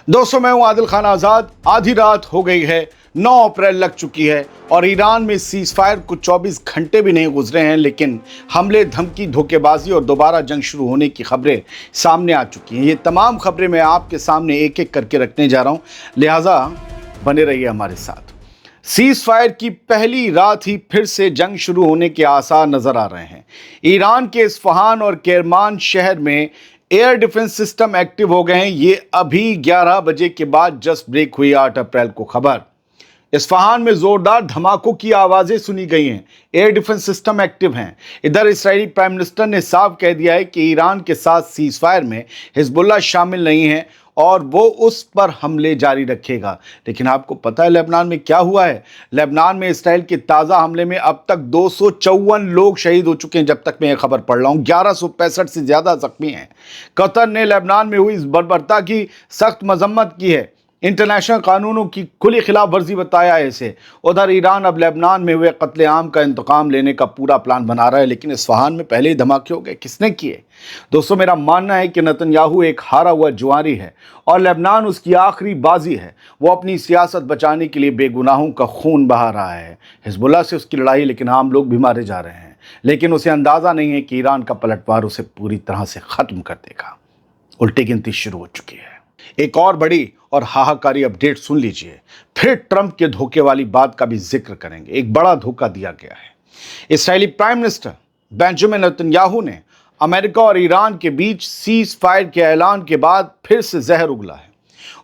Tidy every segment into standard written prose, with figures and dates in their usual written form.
दोस्तों, मैं हूं आदिल खान आजाद। आधी रात हो गई है, 9 अप्रैल लग चुकी है और ईरान में सीज फायर को 24 घंटे भी नहीं गुजरे हैं, लेकिन हमले, धमकी, धोखेबाजी और दोबारा जंग शुरू होने की खबरें सामने आ चुकी हैं। ये तमाम खबरें मैं आपके सामने एक एक करके रखने जा रहा हूं, लिहाजा बने रहिए हमारे साथ। सीज फायर की पहली रात ही फिर से जंग शुरू होने के आसार नजर आ रहे हैं। ईरान के इस्फहान और केरमान शहर में एयर डिफेंस सिस्टम एक्टिव हो गए हैं। ये अभी 11 बजे के बाद जस्ट ब्रेक हुई 8 अप्रैल को खबर। इस्फहान में जोरदार धमाकों की आवाजें सुनी गई हैं। एयर डिफेंस सिस्टम एक्टिव हैं। इधर इस्राएली प्राइम मिनिस्टर ने साफ कह दिया है कि ईरान के साथ सीज फायर में हिजबुल्लाह शामिल नहीं है और वो उस पर हमले जारी रखेगा। लेकिन आपको पता है लेबनान में क्या हुआ है? लेबनान में इसराइल के ताज़ा हमले में अब तक 254 लोग शहीद हो चुके हैं। जब तक मैं ये खबर पढ़ रहा हूँ 1165 से ज़्यादा जख्मी हैं। कतर ने लेबनान में हुई इस बर्बरता की सख्त मजम्मत की है। इंटरनेशनल कानूनों की खुली खिलाफ वर्जी बताया है इसे। उधर ईरान अब लेबनान में हुए कत्लेआम का इंतकाम लेने का पूरा प्लान बना रहा है, लेकिन इस्फहान में पहले ही धमाके हो गए। किसने किए? दोस्तों, मेरा मानना है कि नेतन्याहू एक हारा हुआ जुआरी है और लेबनान उसकी आखिरी बाजी है। वो अपनी सियासत बचाने के लिए बेगुनाहों का खून बहा रहा है। हिजबुल्लाह से उसकी लड़ाई, लेकिन आम लोग भी मारे जा रहे हैं। लेकिन उसे अंदाज़ा नहीं है कि ईरान का पलटवार उसे पूरी तरह से ख़त्म कर देगा। उल्टी गिनती शुरू हो चुकी है। एक और बड़ी और हाहाकारी अपडेट सुन लीजिए। फिर ट्रंप के धोखे वाली बात का भी जिक्र करेंगे। एक बड़ा धोखा दिया गया है। इस्राएली प्राइम मिनिस्टर बेंजामिन नेतन्याहू ने अमेरिका और ईरान के बीच सीज फायर के ऐलान के बाद फिर से जहर उगला है।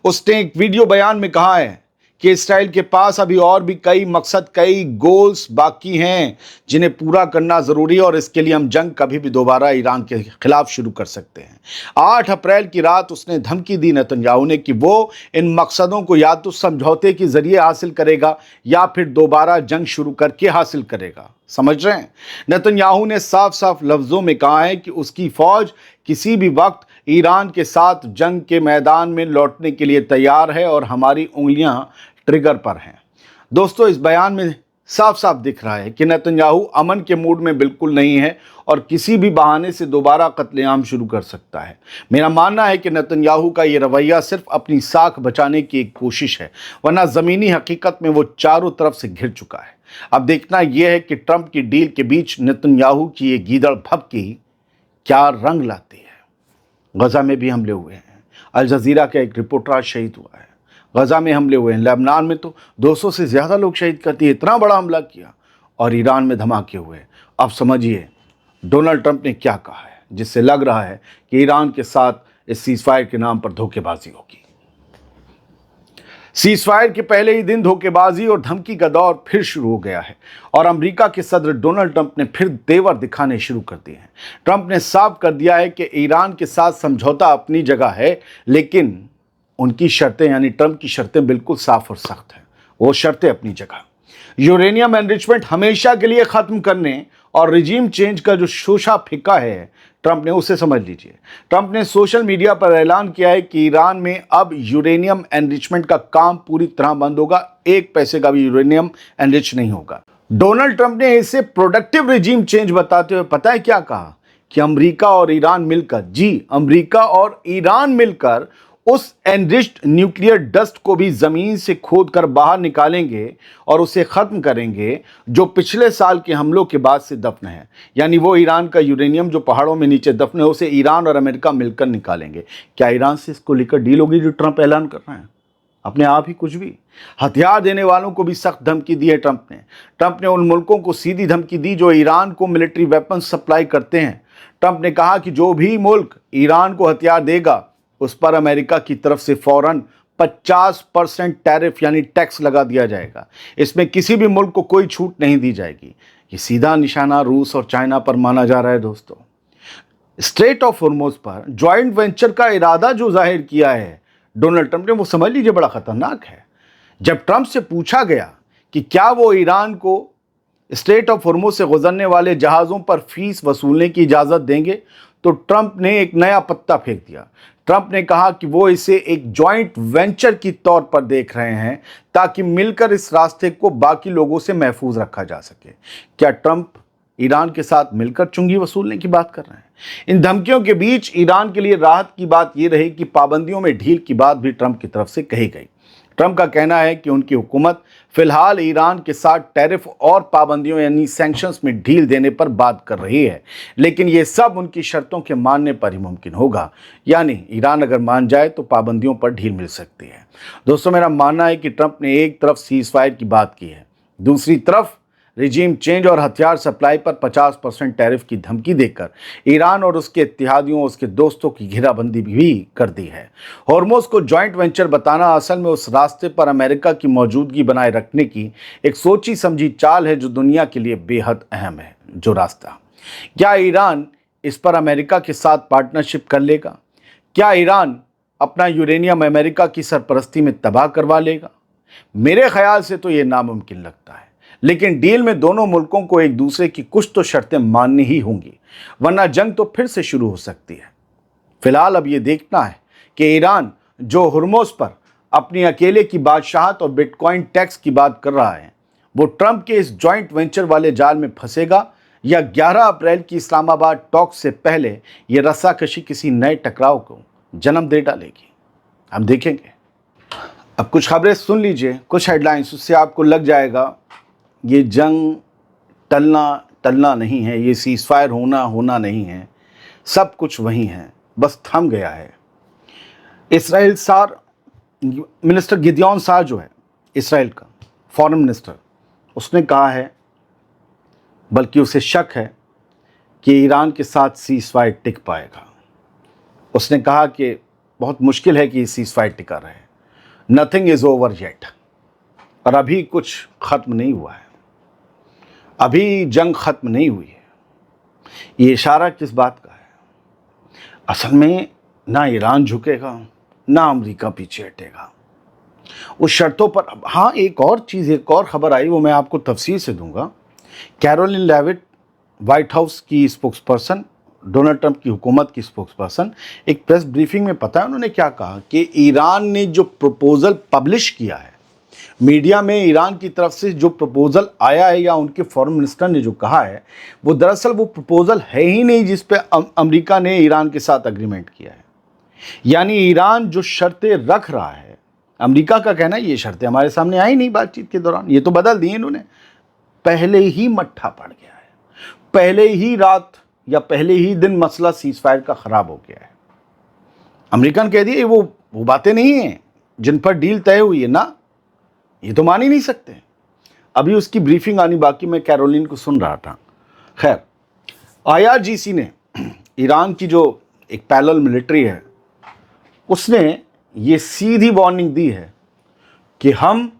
उसने एक वीडियो बयान में कहा है कि इसराइल के पास अभी और भी कई मकसद, कई गोल्स बाकी हैं जिन्हें पूरा करना ज़रूरी है और इसके लिए हम जंग कभी भी दोबारा ईरान के खिलाफ शुरू कर सकते हैं। 8 अप्रैल की रात उसने धमकी दी नेतन्याहू ने कि वो इन मकसदों को या तो समझौते के ज़रिए हासिल करेगा या फिर दोबारा जंग शुरू करके हासिल करेगा। समझ रहे हैं? नेतन्याहू ने साफ साफ लफ्ज़ों में कहा है कि उसकी फ़ौज किसी भी वक्त ईरान के साथ जंग के मैदान में लौटने के लिए तैयार है और हमारी उंगलियां ट्रिगर पर हैं। दोस्तों, इस बयान में साफ साफ दिख रहा है कि नेतन्याहू अमन के मूड में बिल्कुल नहीं है और किसी भी बहाने से दोबारा कत्लेआम शुरू कर सकता है। मेरा मानना है कि नेतन्याहू का ये रवैया सिर्फ अपनी साख बचाने की एक कोशिश है, वरना ज़मीनी हकीकत में वो चारों तरफ से घिर चुका है। अब देखना यह है कि ट्रंप की डील के बीच नेतन्याहू की ये गीदड़ भभकी क्या रंग लाती है। गजा में भी हमले हुए हैं। अल जजीरा का एक रिपोर्टर आज शहीद हुआ है। गजा में हमले हुए हैं। लेबनान में तो 200 से ज़्यादा लोग शहीद करती है। इतना बड़ा हमला किया और ईरान में धमाके हुए। अब समझिए डोनाल्ड ट्रंप ने क्या कहा है, जिससे लग रहा है कि ईरान के साथ इस सीज फायर के नाम पर धोखेबाजी होगी। सीज फायर के पहले ही दिन धोखेबाजी और धमकी का दौर फिर शुरू हो गया है और अमेरिका के सदर डोनाल्ड ट्रंप ने फिर तेवर दिखाने शुरू कर दिए हैं। ट्रंप ने साफ कर दिया है कि ईरान के साथ समझौता अपनी जगह है, लेकिन उनकी शर्तें यानी ट्रंप की शर्तें बिल्कुल साफ और सख्त हैं। वो शर्तें अपनी जगह। यूरेनियम एनरिचमेंट हमेशा के लिए ख़त्म करने और रिजीम चेंज का जो शोशा फिका है ट्रंप ने, उसे समझ लीजिए। ट्रंप ने सोशल मीडिया पर ऐलान किया है कि ईरान में अब यूरेनियम एनरिचमेंट का काम पूरी तरह बंद होगा। 1 पैसे का भी यूरेनियम एनरिच नहीं होगा। डोनाल्ड ट्रंप ने इसे प्रोडक्टिव रिजीम चेंज बताते हुए पता है क्या कहा? कि अमेरिका और ईरान मिलकर, जी अमेरिका और ईरान मिलकर उस एनरिच्ड न्यूक्लियर डस्ट को भी ज़मीन से खोद कर बाहर निकालेंगे और उसे ख़त्म करेंगे जो पिछले साल के हमलों के बाद से दफन है। यानी वो ईरान का यूरेनियम जो पहाड़ों में नीचे दफन है, उसे ईरान और अमेरिका मिलकर निकालेंगे। क्या ईरान से इसको लेकर डील होगी जो ट्रंप ऐलान कर रहे हैं? अपने आप ही कुछ भी। हथियार देने वालों को भी सख्त धमकी दी है ट्रंप ने उन मुल्कों को सीधी धमकी दी जो ईरान को मिलिट्री वेपन्स सप्लाई करते हैं। ट्रंप ने कहा कि जो भी मुल्क ईरान को हथियार देगा उस पर अमेरिका की तरफ से फौरन 50% टैरिफ यानी टैक्स लगा दिया जाएगा। इसमें किसी भी मुल्क को कोई छूट नहीं दी जाएगी। ये सीधा निशाना रूस और चाइना पर माना जा रहा है। दोस्तों, स्ट्रेट ऑफ हॉर्मुज़ पर जॉइंट वेंचर का इरादा जो जाहिर किया है डोनाल्ड ट्रंप ने, वो समझ लीजिए बड़ा खतरनाक है। जब ट्रंप से पूछा गया कि क्या वो ईरान को स्ट्रेट ऑफ हॉर्मुज़ से गुजरने वाले जहाज़ों पर फीस वसूलने की इजाज़त देंगे, तो ट्रंप ने एक नया पत्ता फेंक दिया। ट्रंप ने कहा कि वो इसे एक जॉइंट वेंचर की तौर पर देख रहे हैं ताकि मिलकर इस रास्ते को बाकी लोगों से महफूज रखा जा सके। क्या ट्रंप ईरान के साथ मिलकर चुंगी वसूलने की बात कर रहे हैं? इन धमकियों के बीच ईरान के लिए राहत की बात यह रही कि पाबंदियों में ढील की बात भी ट्रंप की तरफ से कही गई। ट्रंप का कहना है कि उनकी हुकूमत फिलहाल ईरान के साथ टैरिफ और पाबंदियों यानी सैंक्शंस में ढील देने पर बात कर रही है, लेकिन ये सब उनकी शर्तों के मानने पर ही मुमकिन होगा। यानी ईरान अगर मान जाए तो पाबंदियों पर ढील मिल सकती है। दोस्तों, मेरा मानना है कि ट्रंप ने एक तरफ सीज फायर की बात की है, दूसरी तरफ रिजीम चेंज और हथियार सप्लाई पर 50% टैरिफ की धमकी देकर ईरान और उसके इत्तेहादियों, उसके दोस्तों की घेराबंदी भी कर दी है। हॉर्मोज को जॉइंट वेंचर बताना असल में उस रास्ते पर अमेरिका की मौजूदगी बनाए रखने की एक सोची समझी चाल है जो दुनिया के लिए बेहद अहम है। जो रास्ता, क्या ईरान इस पर अमेरिका के साथ पार्टनरशिप कर लेगा? क्या ईरान अपना यूरेनियम अमेरिका की सरपरस्ती में तबाह करवा लेगा? मेरे ख्याल से तो ये नामुमकिन लगता है, लेकिन डील में दोनों मुल्कों को एक दूसरे की कुछ तो शर्तें माननी ही होंगी, वरना जंग तो फिर से शुरू हो सकती है। फिलहाल अब ये देखना है कि ईरान जो हुर्मुज़ पर अपनी अकेले की बादशाहत और बिटकॉइन टैक्स की बात कर रहा है, वो ट्रंप के इस जॉइंट वेंचर वाले जाल में फंसेगा या 11 अप्रैल की इस्लामाबाद टॉक से पहले ये रस्साकशी किसी नए टकराव को जन्म दे डालेगी। हम देखेंगे। अब कुछ खबरें सुन लीजिए, कुछ हेडलाइंस, उससे आपको लग जाएगा ये जंग टलना नहीं है, ये सीज फायर होना नहीं है, सब कुछ वही है, बस थम गया है। इसराइल सार मिनिस्टर गिदियॉन सार जो है इसराइल का फॉरेन मिनिस्टर, उसने कहा है, बल्कि उसे शक है कि ईरान के साथ सीज फायर टिक पाएगा। उसने कहा कि बहुत मुश्किल है कि सीज फायर टिका रहे, नथिंग इज ओवर येट, और अभी कुछ ख़त्म नहीं हुआ है, अभी जंग ख़त्म नहीं हुई है। ये इशारा किस बात का है? असल में ना ईरान झुकेगा, ना अमेरिका पीछे हटेगा उस शर्तों पर। हाँ, एक और खबर आई, वो मैं आपको तफसील से दूंगा। कैरोलिन लेविट, वाइट हाउस की स्पोक्सपर्सन, डोनाल्ड ट्रंप की हुकूमत की स्पोक्सपर्सन, एक प्रेस ब्रीफिंग में पता है उन्होंने क्या कहा कि ईरान ने जो प्रपोजल पब्लिश किया है मीडिया में, ईरान की तरफ से जो प्रपोजल आया है या उनके फॉरेन मिनिस्टर ने जो कहा है, वो दरअसल वो प्रपोजल है ही नहीं जिस पे अमेरिका ने ईरान के साथ अग्रीमेंट किया है। यानी ईरान जो शर्तें रख रहा है, अमेरिका का कहना है ये शर्तें हमारे सामने आई नहीं बातचीत के दौरान, ये तो बदल दी इन्होंने। पहले ही मट्ठा पड़ गया है, पहले ही रात या पहले ही दिन मसला सीज फायर का खराब हो गया है। अमेरिकन कह दिए वो बातें नहीं हैं जिन पर डील तय हुई है ना, ये तो मान ही नहीं सकते। अभी उसकी ब्रीफिंग आनी बाकी, मैं कैरोलिन को सुन रहा था। खैर, IRGC ने, ईरान की जो एक पैरेलल मिलिट्री है, उसने ये सीधी वार्निंग दी है कि हम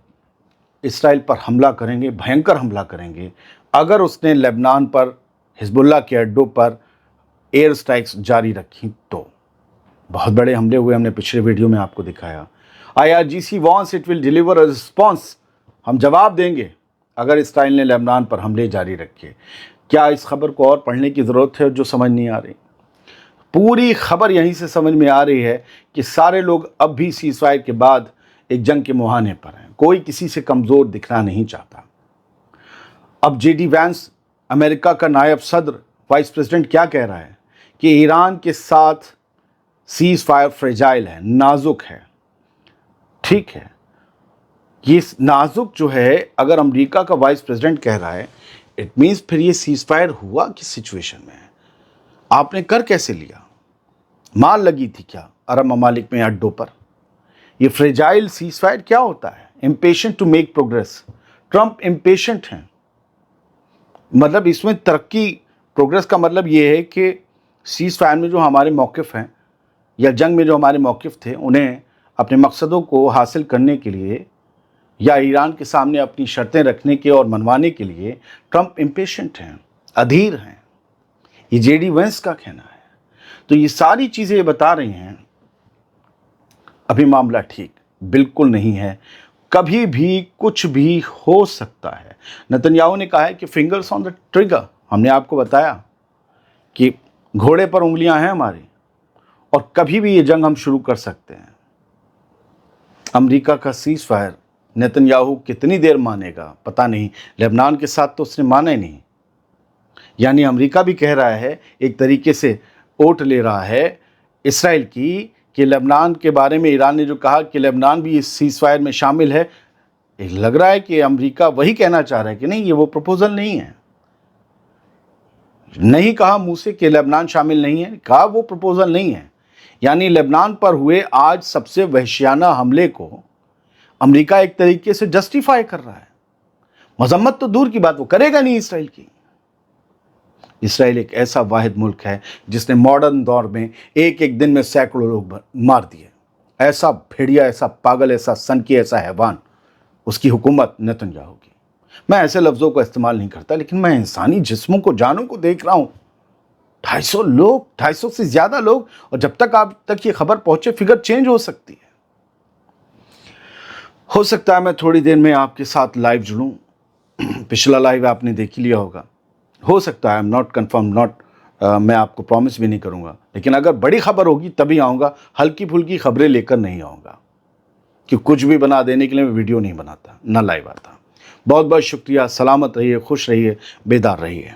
इसराइल पर हमला करेंगे, भयंकर हमला करेंगे, अगर उसने लेबनान पर हिजबुल्लाह के अड्डों पर एयर स्ट्राइक्स जारी रखी तो। बहुत बड़े हमले हुए, हमने पिछले वीडियो में आपको दिखाया। IRGC warns it will deliver a response, हम जवाब देंगे अगर इसराइल ने लेबनान पर हमले जारी रखे। क्या इस खबर को और पढ़ने की ज़रूरत है जो समझ नहीं आ रही? पूरी खबर यहीं से समझ में आ रही है कि सारे लोग अब भी सीज फायर के बाद एक जंग के मुहाने पर हैं, कोई किसी से कमज़ोर दिखना नहीं चाहता। अब JD वैंस, अमेरिका का नायब सदर, वाइस प्रेसिडेंट, क्या कह रहा है कि ईरान के साथ सीज फायर फ्रेजाइल है, नाजुक है। ठीक है, ये नाजुक जो है, अगर अमेरिका का वाइस प्रेसिडेंट कह रहा है, इट मीन्स फिर ये सीज फायर हुआ किस सिचुएशन में है? आपने कर कैसे लिया? मार लगी थी क्या अरब ममालिक में अड्डों पर? ये फ्रेजाइल सीज फायर क्या होता है? Impatient to make progress. Trump impatient हैं, मतलब इसमें तरक्की, प्रोग्रेस का मतलब ये है कि सीज फायर में जो हमारे मौक़िफ़ हैं या जंग में जो हमारे मौक़िफ़ थे, उन्हें अपने मकसदों को हासिल करने के लिए या ईरान के सामने अपनी शर्तें रखने के और मनवाने के लिए ट्रंप इम्पेशेंट हैं, अधीर हैं। ये JD वैंस का कहना है। तो ये सारी चीज़ें ये बता रही हैं अभी मामला ठीक बिल्कुल नहीं है, कभी भी कुछ भी हो सकता है। नेतन्याहू ने कहा है कि फिंगर्स ऑन द ट्रिगर। हमने आपको बताया कि घोड़े पर उंगलियां हैं हमारी और कभी भी ये जंग हम शुरू कर सकते हैं। अमेरिका का सीज फायर नेतन्याहू कितनी देर मानेगा पता नहीं, लेबनान के साथ तो उसने माना ही नहीं। यानी अमेरिका भी कह रहा है, एक तरीके से ओट ले रहा है इसराइल की कि लेबनान के बारे में ईरान ने जो कहा कि लेबनान भी इस सीज़ फायर में शामिल है, लग रहा है कि अमेरिका वही कहना चाह रहा है कि नहीं, ये वो प्रपोजल नहीं है। नहीं कहा मुंह से कि लेबनान शामिल नहीं है, कहा वो प्रपोजल नहीं है। यानी लेबनान पर हुए आज सबसे वहशियाना हमले को अमेरिका एक तरीके से जस्टिफाई कर रहा है। मजम्मत तो दूर की बात, वो करेगा नहीं इसराइल की। इसराइल एक ऐसा वाहिद मुल्क है जिसने मॉडर्न दौर में एक एक दिन में सैकड़ों लोग मार दिए। ऐसा भेड़िया, ऐसा पागल, ऐसा सनकी, ऐसा हैवान उसकी हुकूमत नेतन्याहू की। मैं ऐसे लफ्ज़ों को इस्तेमाल नहीं करता, लेकिन मैं इंसानी जिस्मों को, जानों को देख रहा हूँ। 250 लोग, 250 से ज़्यादा लोग, और जब तक आप तक ये खबर पहुँचे फिगर चेंज हो सकती है। हो सकता है मैं थोड़ी देर में आपके साथ लाइव जुड़ूँ। पिछला लाइव आपने देख ही लिया होगा। हो सकता है, आई एम नॉट कन्फर्म, मैं आपको प्रॉमिस भी नहीं करूँगा, लेकिन अगर बड़ी खबर होगी तभी आऊँगा। हल्की फुल्की खबरें लेकर नहीं आऊँगा, कि कुछ भी बना देने के लिए मैं वीडियो नहीं बनाता, ना लाइव आता। बहुत बहुत शुक्रिया। सलामत रहिए, खुश रहिए, बेदार रहिए।